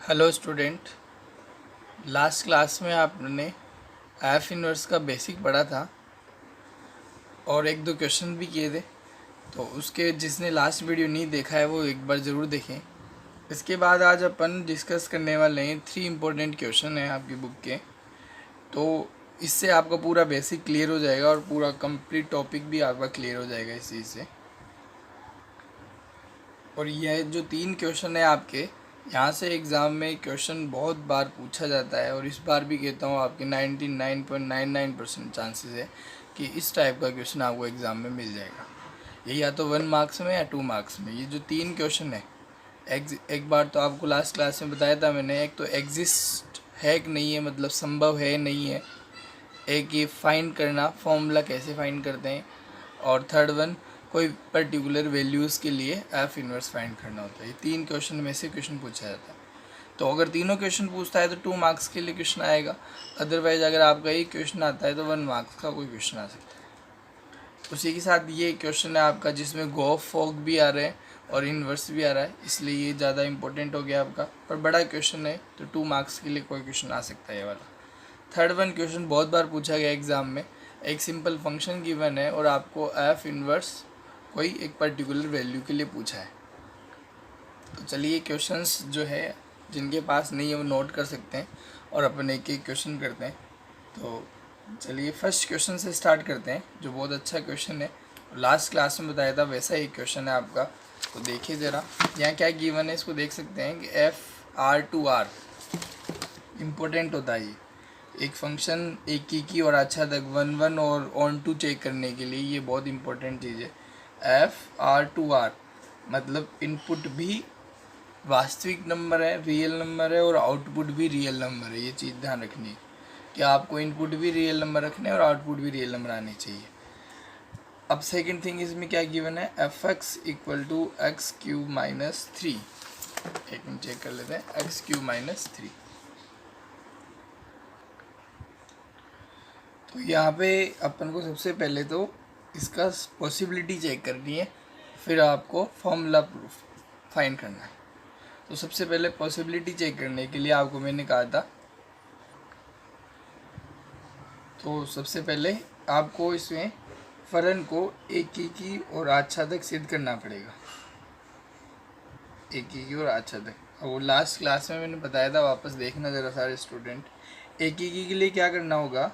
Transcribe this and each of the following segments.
Hello student, last class में आपने F inverse का बेसिक पढ़ा था और एक दो क्वेश्चन भी किए थे। तो उसके जिसने लास्ट वीडियो नहीं देखा है वो एक बार ज़रूर देखें। इसके बाद आज अपन डिस्कस करने वाले हैं 3 इम्पोर्टेंट क्वेश्चन हैं आपकी बुक के। तो इससे आपका पूरा बेसिक क्लियर हो जाएगा और पूरा कंप्लीट टॉपिक भी आपका क्लियर हो जाएगा इस चीज़ से। और यह जो 3 क्वेश्चन है आपके, यहाँ से एग्ज़ाम में क्वेश्चन बहुत बार पूछा जाता है और इस बार भी कहता हूँ आपके 99.99% चांसेस है कि इस टाइप का क्वेश्चन आपको एग्ज़ाम में मिल जाएगा। ये या तो 1 मार्क्स में या 2 मार्क्स में। ये जो 3 क्वेश्चन है, एक बार तो आपको लास्ट क्लास में बताया था मैंने। एक तो एग्जिस्ट है कि नहीं है, मतलब संभव है नहीं है। एक ये फाइंड करना, फॉर्मूला कैसे फाइंड करते हैं। और थर्ड वन, कोई पर्टिकुलर वैल्यूज़ के लिए एफ इनवर्स फाइंड करना होता है। ये 3 क्वेश्चन में से क्वेश्चन पूछा जाता है। तो अगर तीनों क्वेश्चन पूछता है तो 2 मार्क्स के लिए क्वेश्चन आएगा। अदरवाइज अगर आपका एक क्वेश्चन आता है तो 1 मार्क्स का कोई क्वेश्चन आ सकता है। उसी के साथ ये क्वेश्चन है आपका जिसमें गो फॉग भी आ रहे हैं और इनवर्स भी आ रहा है, इसलिए ये ज़्यादा इंपॉर्टेंट हो गया आपका। पर बड़ा क्वेश्चन है तो 2 मार्क्स के लिए कोई क्वेश्चन आ सकता है ये वाला। थर्ड वन क्वेश्चन बहुत बार पूछा गया एग्ज़ाम में। एक सिंपल फंक्शन गिवन है और आपको एफ इनवर्स कोई एक पर्टिकुलर वैल्यू के लिए पूछा है। तो चलिए क्वेश्चंस जो है जिनके पास नहीं है वो नोट कर सकते हैं और अपन एक एक क्वेश्चन करते हैं। तो चलिए फर्स्ट क्वेश्चन से स्टार्ट करते हैं जो बहुत अच्छा क्वेश्चन है। लास्ट क्लास में बताया था वैसा ही क्वेश्चन है आपका। तो देखिए ज़रा यहाँ क्या गिवन है, इसको देख सकते हैं कि F R to R important होता है। ये एक फंक्शन एक की और अच्छा तक 1 1 और ऑन टू चेक करने के लिए ये बहुत इंपॉर्टेंट चीज़ है। एफ आर टू आर मतलब इनपुट भी वास्तविक नंबर है, रियल नंबर है, और आउटपुट भी रियल नंबर है। ये चीज़ ध्यान रखनी है कि आपको इनपुट भी रियल नंबर रखने और आउटपुट भी रियल नंबर आने चाहिए। अब सेकंड थिंग इसमें क्या गिवन है, F X equal to X cube minus 3। एक मिनट चेक कर लेते हैं, एक्स क्यूब माइनस 3। तो यहाँ पे अपन को सबसे पहले तो इसका पॉसिबिलिटी चेक करनी है, फिर आपको फॉर्मूला प्रूफ फाइंड करना है। तो सबसे पहले पॉसिबिलिटी चेक करने के लिए आपको मैंने कहा था, तो सबसे पहले आपको इसमें फलन को एक की और आच्छा तक सिद्ध करना पड़ेगा। एक की और आच्छा तक, और वो लास्ट क्लास में मैंने बताया था, वापस देखना ज़रा सारे स्टूडेंट। एक की के लिए क्या करना होगा,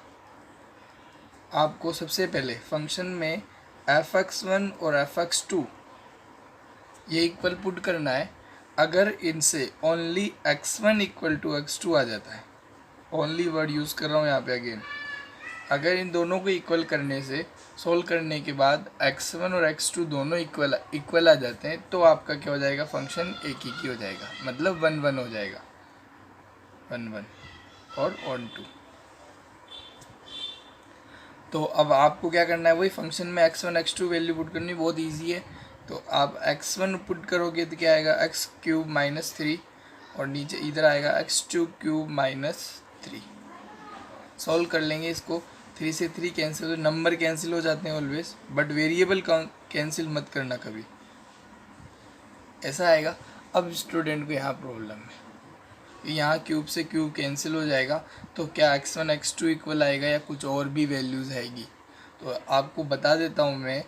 आपको सबसे पहले फंक्शन में f(x1) और f(x2) ये इक्वल पुट करना है। अगर इनसे only x1 equal to x2 आ जाता है, ओनली वर्ड यूज़ कर रहा हूँ यहाँ पे अगेन, अगर इन दोनों को इक्वल करने से सोल्व करने के बाद x1 और x2 दोनों इक्वल आ जाते हैं तो आपका क्या हो जाएगा, फंक्शन एक ही की हो जाएगा, मतलब 1 1 हो जाएगा, 1 1 और ऑन टू। तो अब आपको क्या करना है, वही फंक्शन में x1 x2 वैल्यू पुट करनी, बहुत इजी है। तो आप x1 पुट करोगे तो क्या आएगा, एक्स क्यूब माइनस 3, और नीचे इधर आएगा x2 क्यूब माइनस 3। सॉल्व कर लेंगे इसको, 3 से 3 कैंसिल, तो नंबर कैंसिल हो जाते हैं ऑलवेज, बट वेरिएबल कैंसिल मत करना कभी, ऐसा आएगा। अब स्टूडेंट को यहाँ प्रॉब्लम है, यहाँ क्यूब से क्यूब कैंसिल हो जाएगा, तो क्या x1 x2 इक्वल आएगा या कुछ और भी वैल्यूज़ आएगी। तो आपको बता देता हूँ मैं,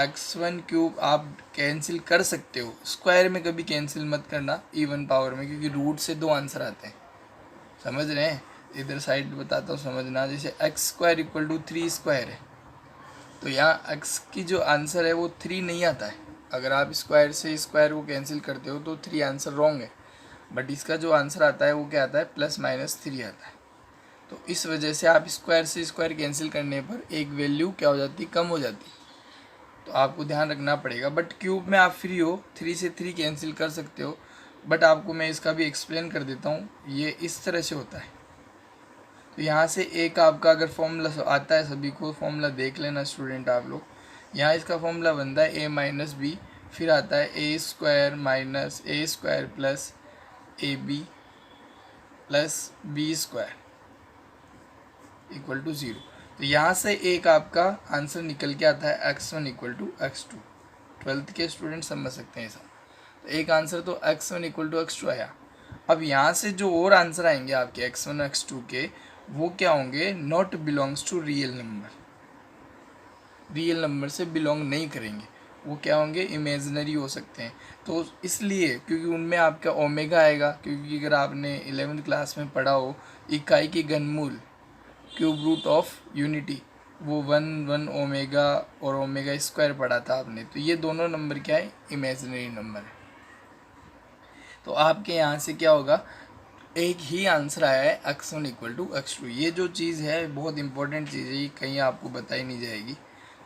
x1 क्यूब आप कैंसिल कर सकते हो, स्क्वायर में कभी कैंसिल मत करना, इवन पावर में, क्योंकि रूट से 2 आंसर आते हैं, समझ रहे हैं। इधर साइड बताता हूँ समझना, जैसे X square equal to 3 square है, तो यहाँ x की जो आंसर है वो 3 नहीं आता है। अगर आप स्क्वायर से स्क्वायर को कैंसिल करते हो तो 3 आंसर रॉन्ग है, बट इसका जो आंसर आता है वो क्या आता है, +-3 आता है। तो इस वजह से आप स्क्वायर से स्क्वायर कैंसिल करने पर एक वैल्यू क्या हो जाती, कम हो जाती, तो आपको ध्यान रखना पड़ेगा। बट क्यूब में आप फ्री हो, 3 से 3 कैंसिल कर सकते हो, बट आपको मैं इसका भी एक्सप्लेन कर देता हूँ। ये इस तरह से होता है। तो यहाँ से एक आपका अगर फॉर्मूला आता है, सभी को फॉर्मूला देख लेना स्टूडेंट आप लोग। यहाँ इसका फॉर्मूला बनता है a माइनस बी, फिर आता है a square minus a square plus ab plus B square equal to 0। तो यहाँ से एक आपका आंसर निकल के आता है x1 equal to x2। 12th के स्टूडेंट समझ सकते हैं ऐसा। तो एक आंसर तो x1 इक्वल टू x2 आया, अब यहाँ से जो और आंसर आएंगे आपके x1 x2 के, वो क्या होंगे, not belongs to real number, real number से बिलोंग नहीं करेंगे, वो क्या होंगे, इमेजिनरी हो सकते हैं। तो इसलिए क्योंकि उनमें आपका ओमेगा आएगा, क्योंकि अगर आपने 11th क्लास में पढ़ा हो इकाई की घनमूल क्यूब रूट ऑफ यूनिटी, वो 1 ओमेगा और ओमेगा स्क्वायर पढ़ा था आपने, तो ये दोनों नंबर क्या है, इमेजिनरी नंबर है। तो आपके यहाँ से क्या होगा, एक ही आंसर आया है x1 इक्वल टू x2। ये जो चीज़ है बहुत इंपॉर्टेंट चीज़ है, ये कहीं आपको बताई नहीं जाएगी,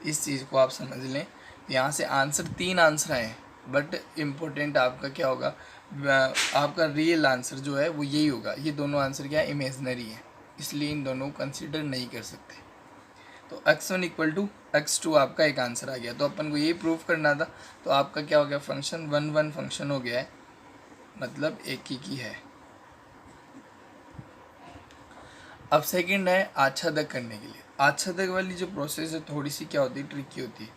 इस चीज़ को आप समझ लें। यहाँ से आंसर 3 आंसर आए हैं, बट इम्पोर्टेंट आपका क्या होगा, आपका रियल आंसर जो है वो यही होगा। ये दोनों आंसर क्या है, इमेजनरी है, इसलिए इन दोनों को कंसिडर नहीं कर सकते। तो x1 इक्वल टू x2 आपका एक आंसर आ गया। तो अपन को ये प्रूफ करना था, तो आपका क्या हो गया, फंक्शन 1 फंक्शन हो गया है, मतलब एक ही है। अब सेकंड है आच्छादक करने के लिए। आच्छादक वाली जो प्रोसेस है थोड़ी सी क्या होती है, ट्रिकी होती है,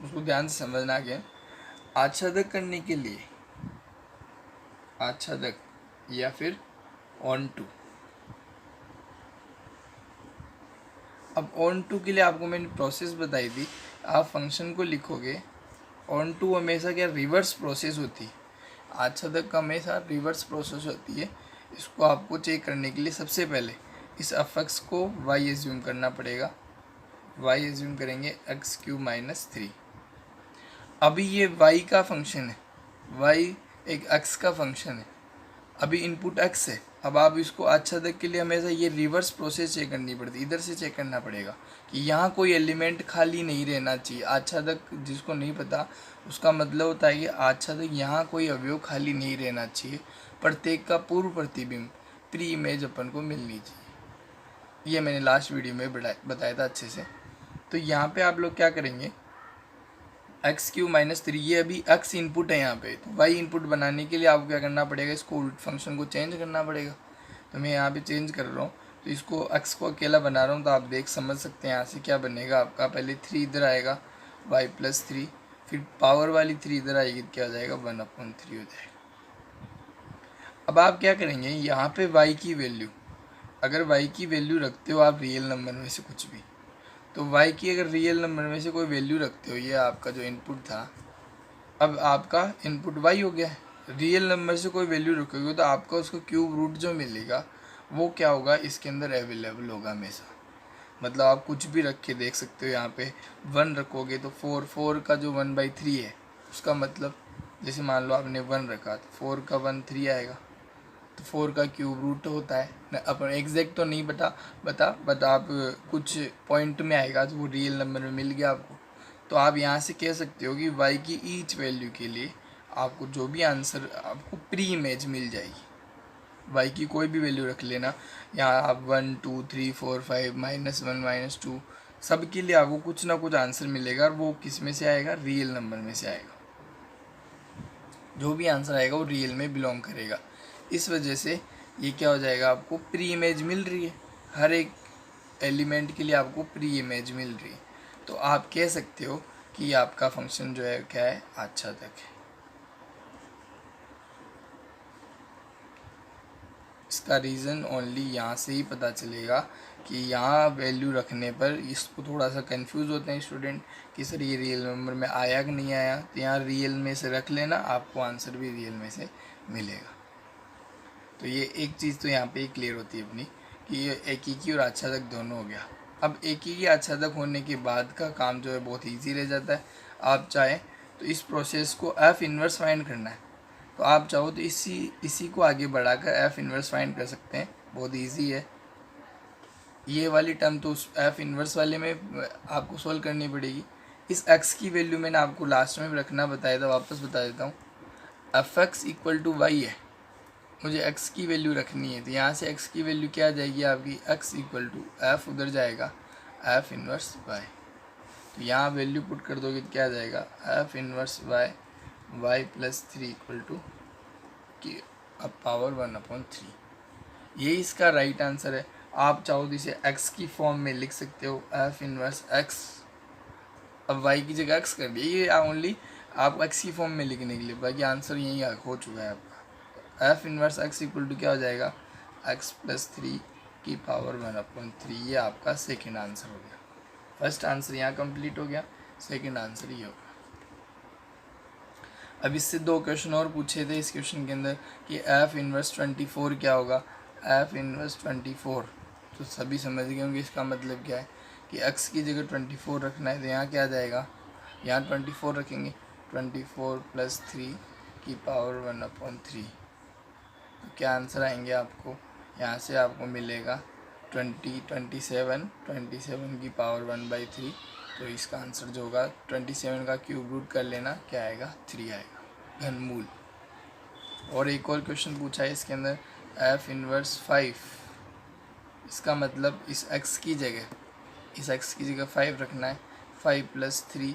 उसको ध्यान से समझना। क्या आच्छादक करने के लिए, आच्छादक या फिर ऑन टू। अब ऑन टू के लिए आपको मैंने प्रोसेस बताई थी, आप फंक्शन को लिखोगे, ऑन टू हमेशा क्या रिवर्स प्रोसेस होती है, आच्छादक का हमेशा रिवर्स प्रोसेस होती है। इसको आपको चेक करने के लिए सबसे पहले इस अफेक्स को y एज्यूम करना पड़ेगा, y एज्यूम करेंगे x³ - 3। अभी ये y का फंक्शन है, y एक x का फंक्शन है, अभी इनपुट x है। अब आप इसको आच्छादक के लिए हमेशा ये रिवर्स प्रोसेस चेक करनी पड़ती है, इधर से चेक करना पड़ेगा कि यहाँ कोई एलिमेंट खाली नहीं रहना चाहिए। आच्छादक जिसको नहीं पता, उसका मतलब होता है कि आच्छादक यहाँ कोई अवयव खाली नहीं रहना चाहिए, प्रत्येक का पूर्व प्रतिबिंब प्री इमेज अपन को मिलनी चाहिए। ये मैंने लास्ट वीडियो में बताया था अच्छे से। तो यहाँ पे आप लोग क्या करेंगे, x³ - 3, ये अभी x इनपुट है यहाँ पे, तो y इनपुट बनाने के लिए आपको क्या करना पड़ेगा, इसको उल्ट फंक्शन को चेंज करना पड़ेगा। तो मैं यहाँ पे चेंज कर रहा हूँ, तो इसको x को अकेला बना रहा हूँ, तो आप देख समझ सकते हैं यहाँ से क्या बनेगा आपका, पहले 3 इधर आएगा, y+3, फिर पावर वाली 3 इधर आएगी, क्या हो जाएगा, 1/3 हो जाएगा। अब आप क्या करेंगे, यहाँ पे y की वैल्यू, अगर y की वैल्यू रखते हो आप रियल नंबर में से कुछ भी, तो y की अगर रियल नंबर में से कोई वैल्यू रखते हो, ये आपका जो इनपुट था, अब आपका इनपुट y हो गया है। रियल नंबर से कोई वैल्यू रखोगे तो आपका उसको क्यूब रूट जो मिलेगा वो क्या होगा, इसके अंदर अवेलेबल होगा हमेशा। मतलब आप कुछ भी रख के देख सकते हो, यहाँ पे 1 रखोगे तो 4 का जो 1/3 है, उसका मतलब जैसे मान लो आपने 1 रखा तो 4 का 1 3 आएगा, तो 4 का क्यूब रूट होता है। अपन एग्जैक्ट तो नहीं बट आप कुछ पॉइंट में आएगा तो वो रियल नंबर में मिल गया आपको। तो आप यहाँ से कह सकते हो कि y की ईच वैल्यू के लिए आपको जो भी आंसर आपको प्री इमेज मिल जाएगी। y की कोई भी वैल्यू रख लेना, यहाँ आप 1 2 3 4 5 -1 -2 सब के लिए आपको कुछ ना कुछ आंसर मिलेगा, और वो किस में से आएगा, रियल नंबर में से आएगा। जो भी आंसर आएगा वो रियल में बिलोंग करेगा। इस वजह से ये क्या हो जाएगा, आपको प्री इमेज मिल रही है, हर एक एलिमेंट के लिए आपको प्री इमेज मिल रही है। तो आप कह सकते हो कि आपका फंक्शन जो है क्या है, आच्छादक है। इसका रीज़न ओनली यहाँ से ही पता चलेगा कि यहाँ वैल्यू रखने पर इसको थोड़ा सा कंफ्यूज होते हैं स्टूडेंट कि सर ये रियल नंबर में आया कि नहीं आया। तो यहाँ रियल में से रख लेना, आपको आंसर भी रियल में से मिलेगा। तो ये एक चीज़ तो यहाँ पे ही क्लियर होती है अपनी कि ये एकीकी और आच्छादक दोनों हो गया। अब एकीकी आच्छादक होने के बाद का काम जो है बहुत ईजी रह जाता है। आप चाहें तो इस प्रोसेस को एफ इन्वर्स फाइंड करना है, तो आप चाहो तो इसी को आगे बढ़ाकर एफ इन्वर्स फाइंड कर सकते हैं, बहुत ईजी है। ये वाली टर्म तो उस एफ इन्वर्स वाले में आपको सोल्व करनी पड़ेगी। इस एक्स की वैल्यू मैंने आपको लास्ट में भी रखना बताया था, वापस बता देता हूँ। F X equal to Y है, मुझे x की वैल्यू रखनी है, तो यहाँ से x की वैल्यू क्या आ जाएगी आपकी, x इक्वल टू एफ, उधर जाएगा एफ इन्वर्स y। तो यहाँ वैल्यू पुट कर दोगे तो क्या आ जाएगा, F inverse y+3 equal to की अब पावर 1/3। ये इसका राइट आंसर है। आप चाहो तो इसे x की फॉर्म में लिख सकते हो, एफ इन्वर्स x, अब y की जगह x कर दिया, ये ओनली आपको x की फॉर्म में लिखने के लिए, बाकी आंसर यही हो चुका है आपका। F inverse X equal to क्या हो जाएगा, एक्स प्लस 3 की पावर 1/3। ये आपका सेकेंड आंसर हो गया। फर्स्ट आंसर यहाँ कंप्लीट हो गया, सेकेंड आंसर ये होगा। अब इससे दो क्वेश्चन और पूछे थे इस क्वेश्चन के अंदर कि एफ इनवर्स 24 क्या होगा। एफ इनवर्स 24 तो सभी समझ गए होंगे इसका मतलब क्या है कि x की जगह 24 रखना है, तो यहाँ क्या आ जाएगा, यहाँ 24 रखेंगे, 24 प्लस 3 की पावर 1/3। तो क्या आंसर आएंगे आपको, यहाँ से आपको मिलेगा 27 की पावर 1/3। तो इसका आंसर जो होगा 27 का क्यूब रूट कर लेना, क्या आएगा, 3 आएगा, घनमूल। और एक और क्वेश्चन पूछा है इसके अंदर, एफ इनवर्स 5, इसका मतलब इस x की जगह 5 रखना है। 5 प्लस 3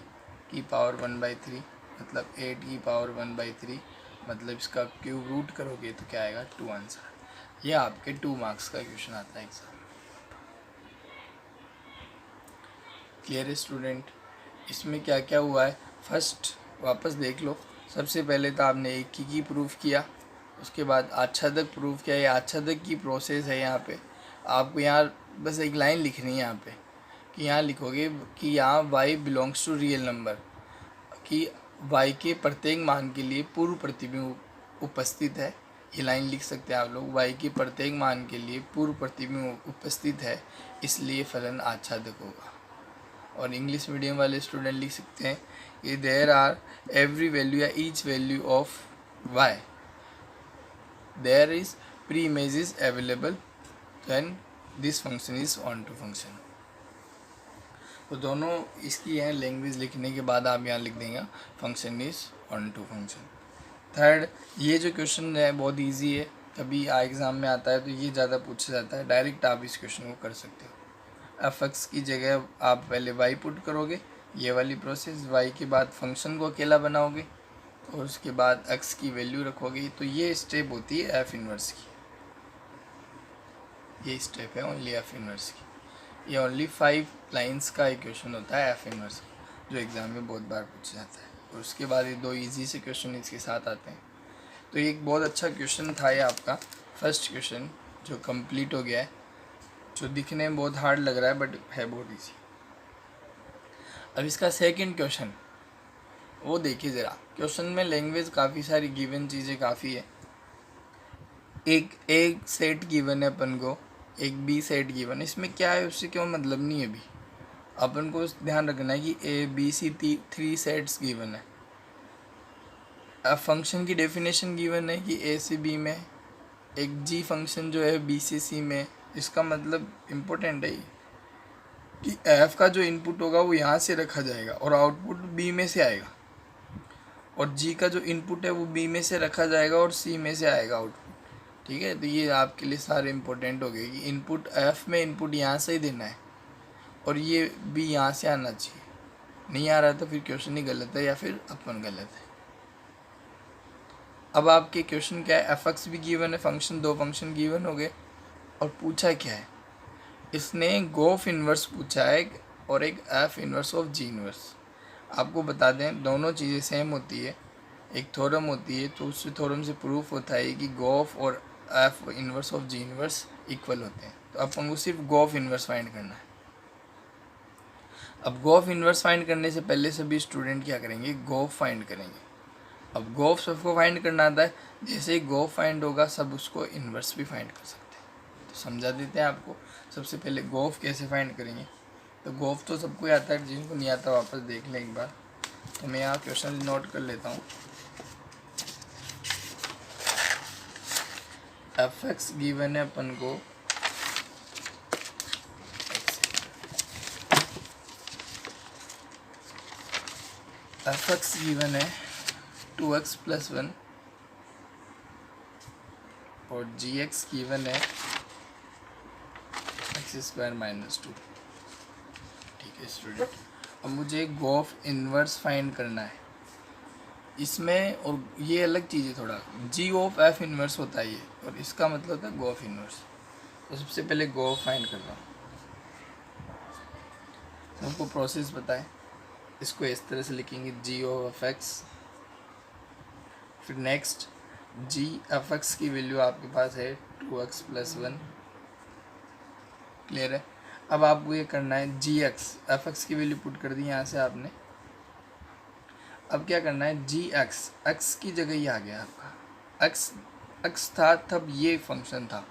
की पावर 1/3 मतलब 8 की पावर 1/3, मतलब इसका क्यूब रूट करोगे तो क्या आएगा, 2 आंसर। ये आपके 2 मार्क्स का क्वेश्चन आता है एग्जाम। क्लियर है स्टूडेंट। इसमें क्या क्या हुआ है फर्स्ट वापस देख लो। सबसे पहले तो आपने एक की प्रूफ किया, उसके बाद आच्छादक प्रूफ किया। ये आच्छादक की प्रोसेस है। यहाँ पे आपको यहाँ बस एक लाइन लिखनी है यहाँ पे कि यहाँ लिखोगे कि यहाँ y belongs to real number, कि y के प्रत्येक मान के लिए पूर्व प्रतिबिंब उपस्थित है। ये लाइन लिख सकते हैं आप लोग, y के प्रत्येक मान के लिए पूर्व प्रतिबिंब उपस्थित है, इसलिए फलन आच्छादक होगा। और इंग्लिश मीडियम वाले स्टूडेंट लिख सकते हैं कि देयर आर एवरी वैल्यू या each value of y there is pre image is available when this function is onto function. तो दोनों इसकी है लैंग्वेज लिखने के बाद आप यहाँ लिख देंगे function is onto function. Third, ये जो क्वेश्चन है बहुत इजी है, कभी एग्ज़ाम में आता है तो ये ज़्यादा पूछा जाता है। डायरेक्ट आप इस क्वेश्चन को कर सकते हो। एफ एक्स की जगह आप पहले वाई पुट करोगे, ये वाली प्रोसेस, वाई के बाद फंक्शन को अकेला बनाओगे और उसके बाद एक्स की वैल्यू रखोगे। तो ये स्टेप होती है एफ इनवर्स की, ये स्टेप है ओनली एफ इनवर्स की। ये ओनली 5 लाइंस का एक क्वेश्चन होता है एफ इनवर्स, जो एग्ज़ाम में बहुत बार पूछा जाता है। और उसके बाद ये 2 इजी से क्वेश्चन इसके साथ आते हैं। तो ये एक बहुत अच्छा क्वेश्चन था ये आपका फर्स्ट क्वेश्चन, जो कंप्लीट हो गया है, जो दिखने में बहुत हार्ड लग रहा है बट है बहुत इजी। अब इसका सेकंड क्वेश्चन वो देखिए ज़रा। क्वेश्चन में लैंग्वेज काफ़ी सारी गिवन चीज़ें काफ़ी है। एक सेट गिवन है अपन को, एक बी सेट गिवन है। इसमें क्या है उससे क्यों मतलब नहीं है। अभी अपन को ध्यान रखना है कि A B C 3 sets given है। अब फंक्शन की डेफिनेशन गिवन है कि ए से बी में, एक जी फंक्शन जो है बी से सी में। इसका मतलब इम्पोर्टेंट है कि एफ का जो इनपुट होगा वो यहाँ से रखा जाएगा और आउटपुट बी में से आएगा, और जी का जो इनपुट है वो बी में से रखा जाएगा और सी में से आएगा आउटपुट। ठीक है, तो ये आपके लिए सारे इम्पोर्टेंट हो गए कि इनपुट एफ में इनपुट यहाँ से ही देना है और ये बी यहाँ से आना चाहिए। नहीं आ रहा तो फिर क्वेश्चन ही गलत है या फिर अपन गलत है। अब आपके क्वेश्चन क्या है, एफ एक्स भी गिवन है, फंक्शन 2 फंक्शन गिवन हो गए, और पूछा क्या है इसने, गोफ इन्वर्स पूछा है और एक F inverse of G inverse. आपको बता दें दोनों चीज़ें सेम होती है, एक थ्योरम होती है, तो उस थ्योरम से प्रूफ होता है कि गोफ और F inverse of G inverse equal होते हैं। तो अपन को सिर्फ गोफ इन्वर्स फाइंड करना है। अब गोफ इन्वर्स फाइंड करने से पहले सभी स्टूडेंट क्या करेंगे, गोफ फाइंड करेंगे। अब गोफ सबको फाइंड करना आता है, जैसे ही गोफ फाइंड होगा सब उसको इन्वर्स भी फाइंड कर सकते हैं। तो समझा देते हैं आपको। सबसे पहले गोफ कैसे फाइंड करेंगे। तो गोफ तो सबको ही आता है, जिनको नहीं आता वापस देख लें एक बार। तो मैं यहाँ क्वेश्चन नोट कर लेता हूँ। एफ एक्स गिवन है अपन को, एफ एक्स गिवन है 2x + 1 और जी एक्स गिवन है x² - 2। ठीक है स्टूडेंट, अब मुझे गोफ इन्वर्स फाइंड करना है इसमें, और ये अलग चीज़ है थोड़ा। जी ऑफ एफ इन्वर्स होता है ये, और इसका मतलब होता है गोफ इन्वर्स। तो सबसे पहले गोफ फाइंड कर रहा हूँ। सबको प्रोसेस बताएं। इसको इस तरह से लिखेंगे जी ऑफ एक्स, फिर नेक्स्ट जी एफ एक्स की वैल्यू आपके पास है 2x + 1। क्लियर है। अब आपको ये करना है जी एक्स, एफ एक्स की वैल्यू पुट कर दी यहाँ से आपने। अब क्या करना है, जी एक्स, एक्स की जगह ये आ गया आपका, एक्स एक्स था तब ये फंक्शन था,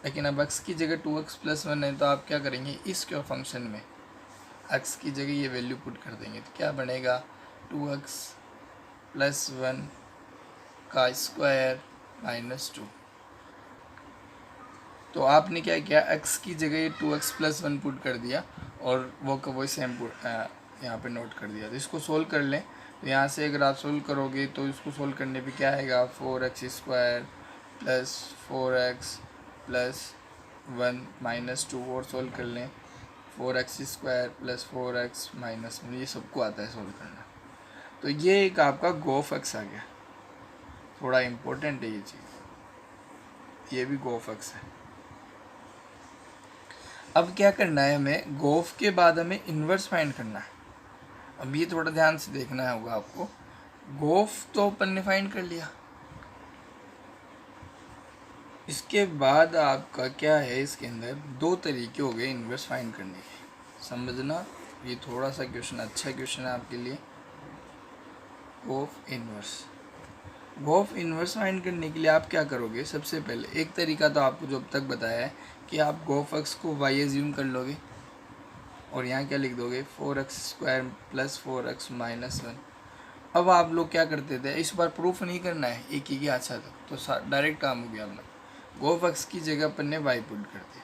लेकिन अब x की जगह 2x + 1 है, तो आप क्या करेंगे, इस क्यों फंक्शन में x की जगह ये वैल्यू पुट कर देंगे, तो क्या बनेगा 2x + 1 का स्क्वायर -2। तो आपने क्या किया, x की जगह ये 2x + 1 पुट कर दिया और वो का वो सेम यहाँ पे नोट कर दिया। तो इसको सोल्व कर लें, तो यहाँ से अगर आप सोल्व करोगे तो इसको सोल्व करने पे क्या आएगा, 4x² + 4x + 1 -2, और सोल्व कर लें 4x² + 4x - 1, ये सबको आता है सोल्व करना। तो ये एक आपका गोफ एक्स आ गया, थोड़ा इम्पोर्टेंट है ये चीज़, ये भी गोफ एक्स है। अब क्या करना है हमें, गोफ के बाद हमें इन्वर्स फाइंड करना है। अब ये थोड़ा ध्यान से देखना होगा आपको। गोफ तो अपन ने फाइंड कर लिया, इसके बाद आपका क्या है, इसके अंदर दो तरीके हो गए इन्वर्स फाइंड करने के। समझना, ये थोड़ा सा क्वेश्चन अच्छा क्वेश्चन है आपके लिए। गोफ इन्वर्स फाइंड करने के लिए आप क्या करोगे, सबसे पहले एक तरीका तो आपको जो अब तक बताया है कि आप गोफ एक्स को y एज्यूम कर लोगे और यहाँ क्या लिख दोगे, 4x² + 4x - 1। अब आप लोग क्या करते थे, इस बार प्रूफ नहीं करना है, एक ही अच्छा था तो डायरेक्ट काम हो गया अपना। गोफ एक्स की जगह अपन ने y पुट कर दिया।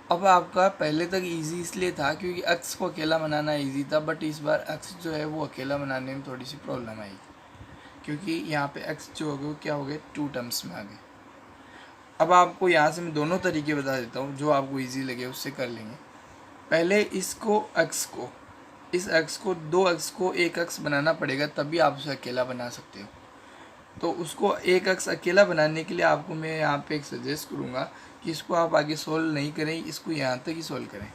अब आपका पहले तक इजी इसलिए था क्योंकि x को अकेला बनाना इजी था, बट इस बार x जो है वो अकेला बनाने में थोड़ी सी प्रॉब्लम आई, क्योंकि यहाँ पे x जो हो गए वो क्या हो गए, 2 टर्म्स में आ गए। अब आपको यहाँ से मैं दोनों तरीके बता देता हूँ, जो आपको इजी लगे उससे कर लेंगे। पहले इसको x को, इस x को 2x को 1x बनाना पड़ेगा, तभी आप उसे अकेला बना सकते हो। तो उसको 1x अकेला बनाने के लिए आपको मैं यहाँ पे एक सजेस्ट करूँगा कि इसको आप आगे सोल्व नहीं करें, इसको यहाँ तक ही सोल्व करें।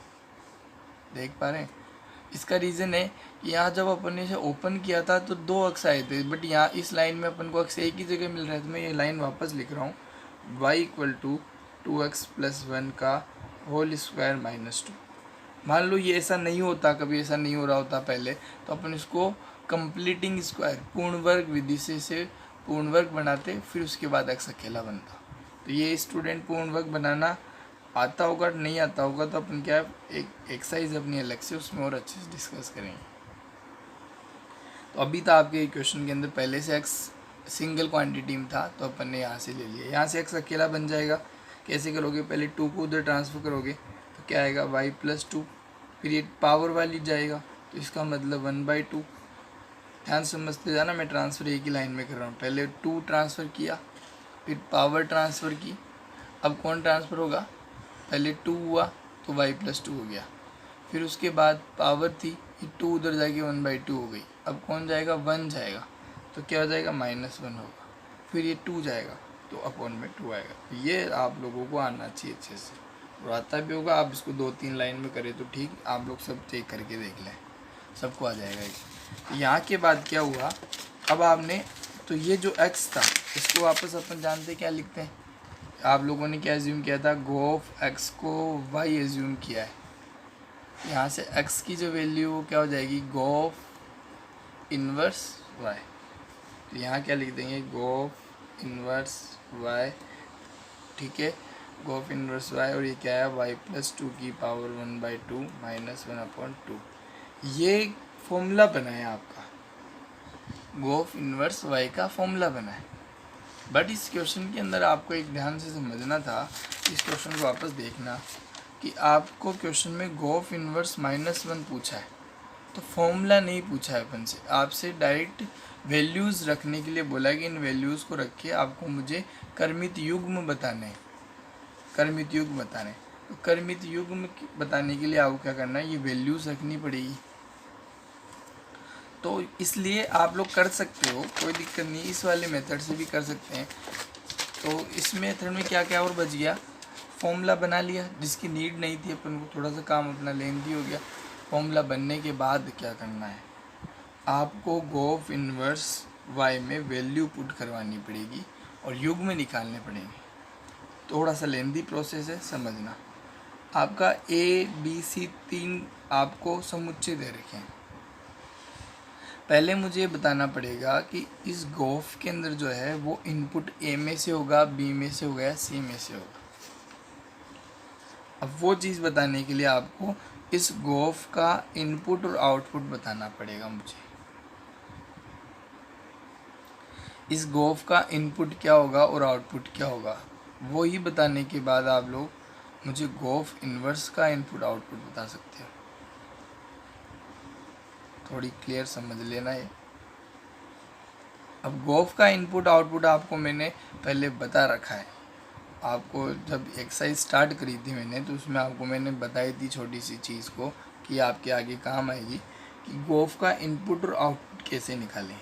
देख पा रहे हैं, इसका रीज़न है कि यहाँ जब अपन ने इसे ओपन किया था तो 2x आए थे, बट यहाँ इस लाइन में अपन को x एक ही जगह मिल रहा है। तो मैं ये लाइन वापस लिख रहा हूँ, y = 2x + 1 का होल स्क्वायर -2। मान लो ये ऐसा नहीं होता, कभी ऐसा नहीं हो रहा होता पहले, तो अपन इसको कंप्लीटिंग स्क्वायर, पूर्ण वर्ग विधि से पूर्ण वर्ग बनाते, फिर उसके बाद x अकेला बनता। तो ये स्टूडेंट पूर्ण वर्ग बनाना आता होगा, नहीं आता होगा तो अपन क्या एक एक्सरसाइज अपनी अलग से उसमें और अच्छे से डिस्कस करेंगे। तो अभी तो आपके क्वेश्चन के अंदर पहले से x सिंगल क्वांटिटी में था, तो अपन ने यहाँ से ले लिया, यहाँ से x अकेला बन जाएगा। कैसे करोगे, पहले 2 को उधर ट्रांसफ़र करोगे तो क्या आएगा, y + 2, फिर ये पावर वाली जाएगा, तो इसका मतलब 1/2। ध्यान समझते जाना, मैं ट्रांसफ़र एक ही लाइन में कर रहा हूँ। पहले 2 ट्रांसफ़र किया, फिर पावर ट्रांसफ़र की। अब कौन ट्रांसफ़र होगा, पहले 2 हुआ तो y + 2 हो गया, फिर उसके बाद पावर थी, ये 2 उधर जाके 1/2 हो गई। अब कौन जाएगा, 1 जाएगा, तो क्या हो जाएगा, -1 होगा। फिर ये 2 जाएगा तो अपॉन में 2 आएगा। तो ये आप लोगों को आना चाहिए अच्छे से, और आता भी होगा। आप इसको 2-3 लाइन में करें तो ठीक, आप लोग सब चेक करके देख लें, सबको आ जाएगा। यहाँ के बाद क्या हुआ, अब आपने तो ये जो x था इसको वापस अपन जानते क्या लिखते हैं, आप लोगों ने क्या एज्यूम किया था, गोफ x को y एज्यूम किया है। यहाँ से x की जो वैल्यू वो क्या हो जाएगी, गोफ इन्वर्स y। तो यहाँ क्या लिख देंगे, गोफ इन्वर्स y, ठीक है, गोफ इन्वर्स y, और ये क्या है, y + 2 की पावर 1/2 -1/2। ये फॉर्मूला बना है आपका, गोफ इन्वर्स y का फॉर्मूला बना है। बट इस क्वेश्चन के अंदर आपको एक ध्यान से समझना था, इस क्वेश्चन को वापस देखना कि आपको क्वेश्चन में गोफ इन्वर्स -1 पूछा है, तो फॉर्मूला नहीं पूछा है अपन से, आपसे डायरेक्ट वैल्यूज़ रखने के लिए बोला कि इन वैल्यूज़ को रख के आपको मुझे कर्मित युग्म बताने हैं, कर्मित युग्म बताने। तो कर्मित युग्म बताने के लिए आपको क्या करना है, ये वैल्यूज़ रखनी पड़ेगी। तो इसलिए आप लोग कर सकते हो, कोई दिक्कत नहीं, इस वाले मेथड से भी कर सकते हैं। तो इस मेथड में क्या क्या और बच गया, फॉर्मूला बना लिया जिसकी नीड नहीं थी अपन को, थोड़ा सा काम अपना लेंथी हो गया। फॉर्मूला बनने के बाद क्या करना है, आपको गोफ इन्वर्स वाई में वैल्यू पुट करवानी पड़ेगी और युग्म निकालने पड़ेंगे। थोड़ा सा लेंदी प्रोसेस है, समझना। आपका ए बी सी 3 आपको समुच्चय दे रखे हैं। पहले मुझे बताना पड़ेगा कि इस गोफ के अंदर जो है वो इनपुट ए में से होगा, बी में से होगा या सी में से होगा। अब वो चीज़ बताने के लिए आपको इस गोफ का इनपुट और आउटपुट बताना पड़ेगा मुझे। इस गोफ का इनपुट क्या होगा और आउटपुट क्या होगा, वो ही बताने के बाद आप लोग मुझे गोफ इन्वर्स का इनपुट आउटपुट बता सकते हो। थोड़ी क्लियर समझ लेना ये। अब गोफ का इनपुट आउटपुट आपको मैंने पहले बता रखा है। आपको जब एक्सरसाइज स्टार्ट करी थी मैंने, तो उसमें आपको मैंने बताई थी छोटी सी चीज़ को कि आपके आगे काम आएगी कि गोफ का इनपुट और आउटपुट कैसे निकालें।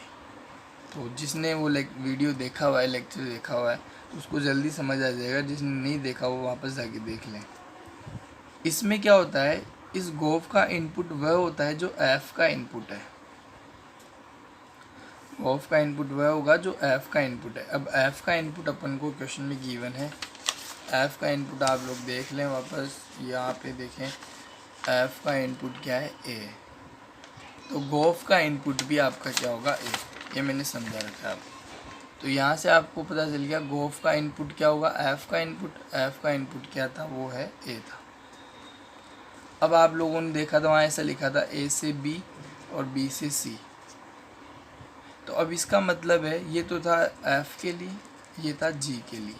तो जिसने वो वीडियो देखा हुआ है, लेक्चर देखा हुआ है, तो उसको जल्दी समझ आ जाएगा। जिसने नहीं देखा वो वापस जाके देख लें। इसमें क्या होता है, इस गोफ का इनपुट वह होता है जो एफ का इनपुट है। गोफ का इनपुट वह होगा जो एफ का इनपुट है। अब एफ का इनपुट अपन को क्वेश्चन में गिवन है। एफ का इनपुट आप लोग देख लें वापस, यहाँ पे देखें। एफ का इनपुट क्या है, ए। तो गोफ का इनपुट भी आपका क्या होगा, ए। ये मैंने समझा रखा है आपको। तो यहाँ से आपको पता चल गया गोफ का इनपुट क्या होगा, एफ का इनपुट। एफ का इनपुट क्या था, वो है ए था। अब आप लोगों ने देखा था वहाँ ऐसा लिखा था ए से बी और बी से सी। तो अब इसका मतलब है ये तो था एफ के लिए, ये था जी के लिए।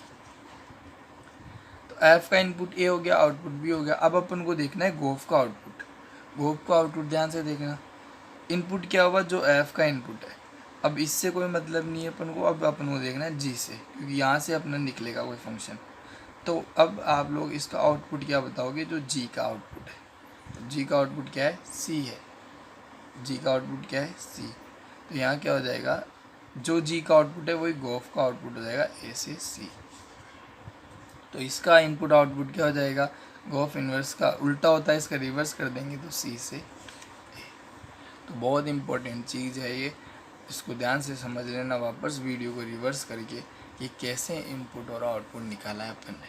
तो एफ का इनपुट ए हो गया, आउटपुट बी हो गया। अब अपन को देखना है गोफ का आउटपुट। गोफ का आउटपुट ध्यान से देखना। इनपुट क्या होगा, जो एफ का इनपुट है। अब इससे कोई मतलब नहीं है अपन को। अब अपन को देखना है जी से, क्योंकि यहाँ से अपना निकलेगा कोई फंक्शन। तो अब आप लोग इसका आउटपुट क्या बताओगे, जो जी का आउटपुट है। तो जी का आउटपुट क्या है, सी है। जी का आउटपुट क्या है, सी। तो यहाँ क्या हो जाएगा, जो जी का आउटपुट है वही गोफ का आउटपुट हो जाएगा, ए से सी। तो इसका इनपुट आउटपुट क्या हो जाएगा, गोफ इन्वर्स का उल्टा होता है, इसका रिवर्स कर देंगे तो सी से ए। तो बहुत इंपॉर्टेंट चीज़ है ये, इसको ध्यान से समझ लेना। वापस वीडियो को रिवर्स करके कि कैसे इनपुट और आउटपुट निकाला है अपन ने,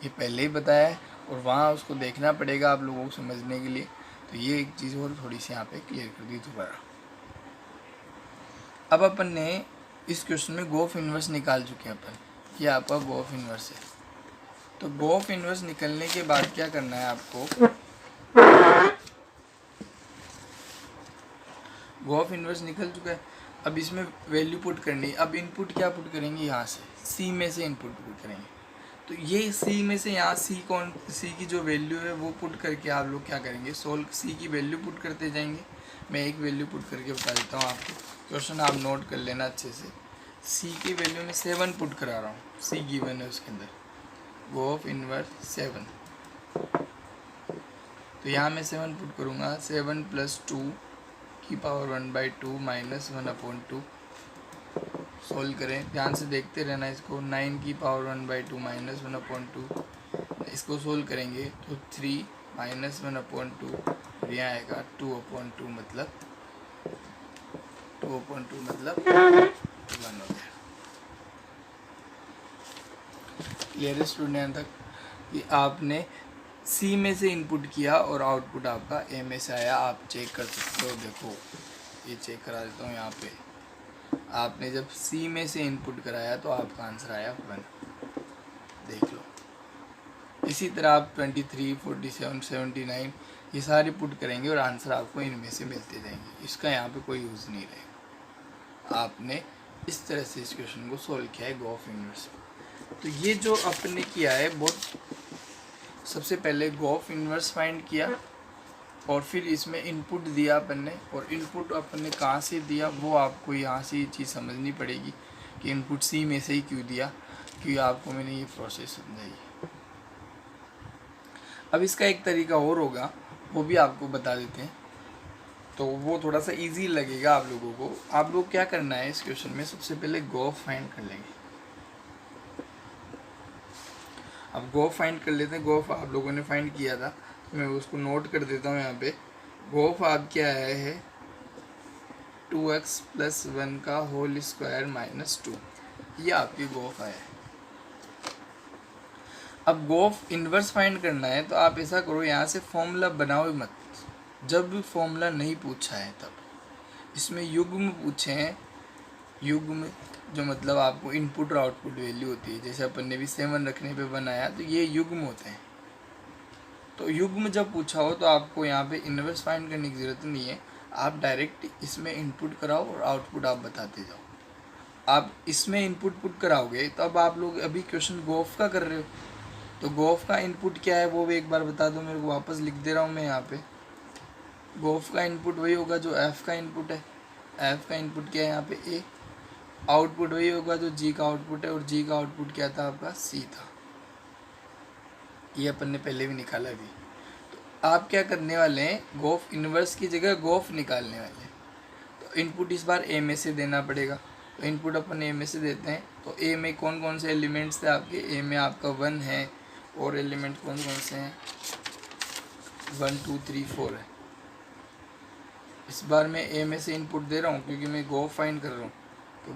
ये पहले ही बताया है और वहाँ उसको देखना पड़ेगा आप लोगों को समझने के लिए। तो ये एक चीज़ और थोड़ी सी यहाँ पे क्लियर कर दी दोबारा। अब अपन ने इस क्वेश्चन में गोफ इन्वर्स निकाल चुके हैं अपन, ये आपका गोफ इन्वर्स है। तो गोफ इन्वर्स निकलने के बाद क्या करना है आपको, गोफ इन्वर्स निकल चुका है। अब इसमें वैल्यू पुट करनी है। अब इनपुट क्या पुट करेंगे, यहाँ से सी में से इनपुट पुट करेंगे। तो ये सी में से यहाँ सी की जो वैल्यू है वो पुट करके आप लोग क्या करेंगे, सोल्व सी की वैल्यू पुट करते जाएंगे। मैं एक वैल्यू पुट करके बता देता हूँ आपको, क्वेश्चन आप नोट कर लेना अच्छे से। सी की वैल्यू में 7 पुट करा रहा हूँ, सी गिवन है उसके अंदर, गोफ इनवर्स 7। तो यहाँ मैं 7 पुट करूँगा, 7 + 2 की पावर 1/2 - 1/2। सोल्व करें, ध्यान से देखते रहना इसको। 9 की पावर 1/2 - 1/2, इसको सोल्व करेंगे तो 3 - 1/2 और यहाँ आएगा 2/2, मतलब 2/2 मतलब 1 हो गया। क्लियर है स्टूडेंट तक कि आपने सी में से इनपुट किया और आउटपुट आपका ए में से आया। आप चेक कर सकते हो, देखो ये चेक करा देता हूँ यहाँ पे। आपने जब सी में से इनपुट कराया तो आपका आंसर आया 1, देख लो। इसी तरह आप 23, 47, 79 ये सारे पुट करेंगे और आंसर आपको इनमें से मिलते जाएंगे। इसका यहाँ पे कोई यूज़ नहीं रहेगा। आपने इस तरह से इस क्वेश्चन को सोल्व किया है गोफ इन्वर्स। तो ये जो आपने किया है, बहुत सबसे पहले गोफ इन्वर्स फाइंड किया और फिर इसमें इनपुट दिया अपन ने, और इनपुट अपन ने कहाँ से दिया वो आपको यहाँ से ये चीज़ समझनी पड़ेगी कि इनपुट सी में से ही क्यों दिया, क्योंकि आपको मैंने ये प्रोसेस समझाई। अब इसका एक तरीका और होगा, वो भी आपको बता देते हैं, तो वो थोड़ा सा इजी लगेगा आप लोगों को। आप लोग क्या करना है इस क्वेश्चन में, सबसे पहले गोफ फाइंड कर लेंगे। अब गोफ फाइंड कर लेते हैं। गोफ आप लोगों ने फाइंड किया था, मैं उसको नोट कर देता हूँ यहाँ पे। गोफ आप क्या है 2x प्लस 1 का होल स्क्वायर माइनस 2, ये आपकी गोफ है। अब गोफ इन्वर्स फाइंड करना है तो आप ऐसा करो, यहाँ से फॉर्मूला बनाओ मत, जब भी फॉर्मूला नहीं पूछा है तब। इसमें युग्म पूछे हैं, युग्म जो मतलब आपको इनपुट और आउटपुट वैल्यू होती है, जैसे अपन ने भी 7 रखने पे बनाया, तो ये युग्म होते हैं। तो युग्म जब पूछा हो तो आपको यहाँ पे इन्वर्स फाइंड करने की ज़रूरत नहीं है, आप डायरेक्ट इसमें इनपुट कराओ और आउटपुट आप बताते जाओ। आप इसमें इनपुट पुट कराओगे तो अब आप लोग अभी क्वेश्चन गोफ का कर रहे हो, तो गोफ का इनपुट क्या है वो भी एक बार बता दो मेरे को, वापस लिख दे रहा हूँ मैं यहाँ पे। गोफ का इनपुट वही होगा जो एफ का इनपुट है, एफ का इनपुट क्या है यहाँ पे ए, आउटपुट वही होगा जो जी का आउटपुट है, और जी का आउटपुट क्या था आपका सी था, ये अपन ने पहले भी निकाला भी। तो आप क्या करने वाले हैं, गोफ इन्वर्स की जगह गोफ निकालने वाले हैं। तो इनपुट इस बार ए में से देना पड़ेगा, तो इनपुट अपन ए में से देते हैं। तो ए में कौन कौन से एलिमेंट्स थे आपके, ए में आपका 1 है, और एलिमेंट कौन कौन से हैं, 1 2 3 4 है। इस बार मैं ए में से इनपुट दे रहा हूँ क्योंकि मैं गोफ फाइंड कर रहा हूँ। तो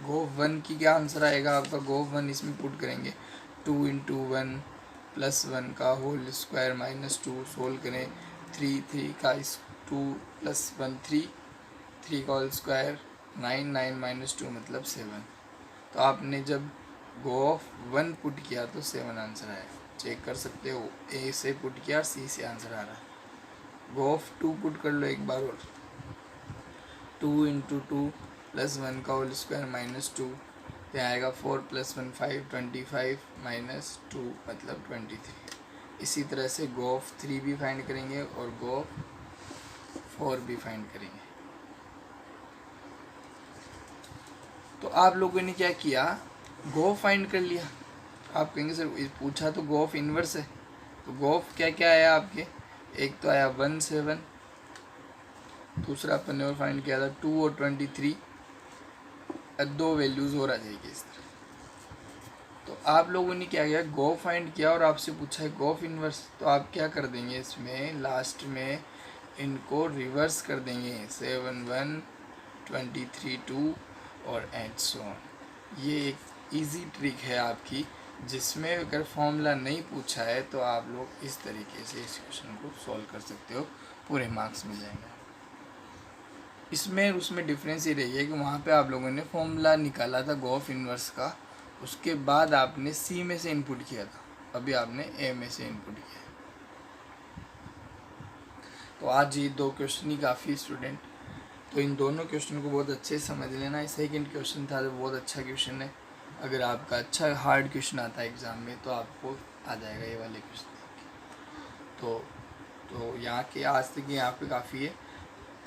गोफ 1 की क्या आंसर आएगा आपका, गोफ 1 इसमें पुट करेंगे 2 × 1 प्लस 1 का होल स्क्वायर माइनस 2, सोल्व करें 3 का 2 प्लस 1 3 का होल स्क्वायर 9 माइनस 2 मतलब 7। तो आपने जब गोफ 1 पुट किया तो 7 आंसर आया, चेक कर सकते हो, ए से पुट किया और सी से आंसर आ रहा है। गोफ 2 पुट कर लो एक बार और, 2 × 2 प्लस 1 का होल स्क्वायर माइनस 2, ये आएगा 4 + 1 5 25 माइनस 2 मतलब 23। इसी तरह से गोफ 3 भी फाइंड करेंगे और गोफ 4 भी फाइंड करेंगे। तो आप लोगों ने क्या किया, गोफ फाइंड कर लिया। आप कहेंगे सर पूछा तो गोफ इन्वर्स है, तो गोफ क्या क्या आया आपके, एक तो आया 1 7, दूसरा अपन ने और फाइंड किया था 2 और 23, 2 वैल्यूज़ और आ जाएगी इस तरह। तो आप लोगों ने क्या किया, गोफ फाइंड किया और आपसे पूछा है गोफ इन्वर्स, तो आप क्या कर देंगे, इसमें लास्ट में इनको रिवर्स कर देंगे, 7 1 23 2 और एंड सो ऑन। ये एक इजी ट्रिक है आपकी, जिसमें अगर फॉर्मूला नहीं पूछा है तो आप लोग इस तरीके से इस क्वेश्चन को सॉल्व कर सकते हो, पूरे मार्क्स मिल जाएंगे। इसमें उसमें डिफरेंस ये रही है कि वहाँ पे आप लोगों ने फॉर्मूला निकाला था गोफ इन्वर्स का, उसके बाद आपने सी में से इनपुट किया था, अभी आपने ए में से इनपुट किया। तो आज ये 2 क्वेश्चन ही काफ़ी स्टूडेंट, तो इन दोनों क्वेश्चन को बहुत अच्छे से समझ लेना। सेकंड क्वेश्चन था जो बहुत अच्छा क्वेश्चन है, अगर आपका अच्छा हार्ड क्वेश्चन आता है एग्ज़ाम में तो आपको आ जाएगा ये वाले क्वेश्चन। तो यहाँ के आज तक यहाँ पे काफ़ी है।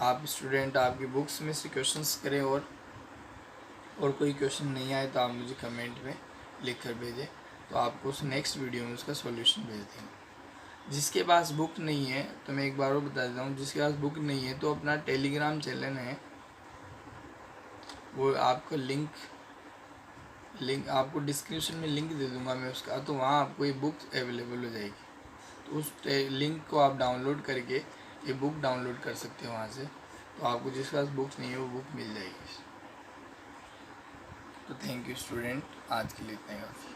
आप स्टूडेंट आपकी बुक्स में से क्वेश्चंस करें, और कोई क्वेश्चन नहीं आए तो आप मुझे कमेंट में लिख कर भेजें, तो आपको उस नेक्स्ट वीडियो में उसका सॉल्यूशन भेज देंगे। जिसके पास बुक नहीं है तो मैं एक बार और बता देता हूँ, जिसके पास बुक नहीं है तो अपना टेलीग्राम चैनल है, वो आपको लिंक आपको डिस्क्रिप्शन में लिंक दे दूँगा मैं उसका, तो वहाँ आपको ये बुक अवेलेबल हो जाएगी। तो उस लिंक को आप डाउनलोड करके ये बुक डाउनलोड कर सकते हो वहाँ से, तो आपको जिसके पास बुक्स नहीं है वो बुक मिल जाएगी। तो थैंक यू स्टूडेंट, आज के लिए इतना ही काफ़ी।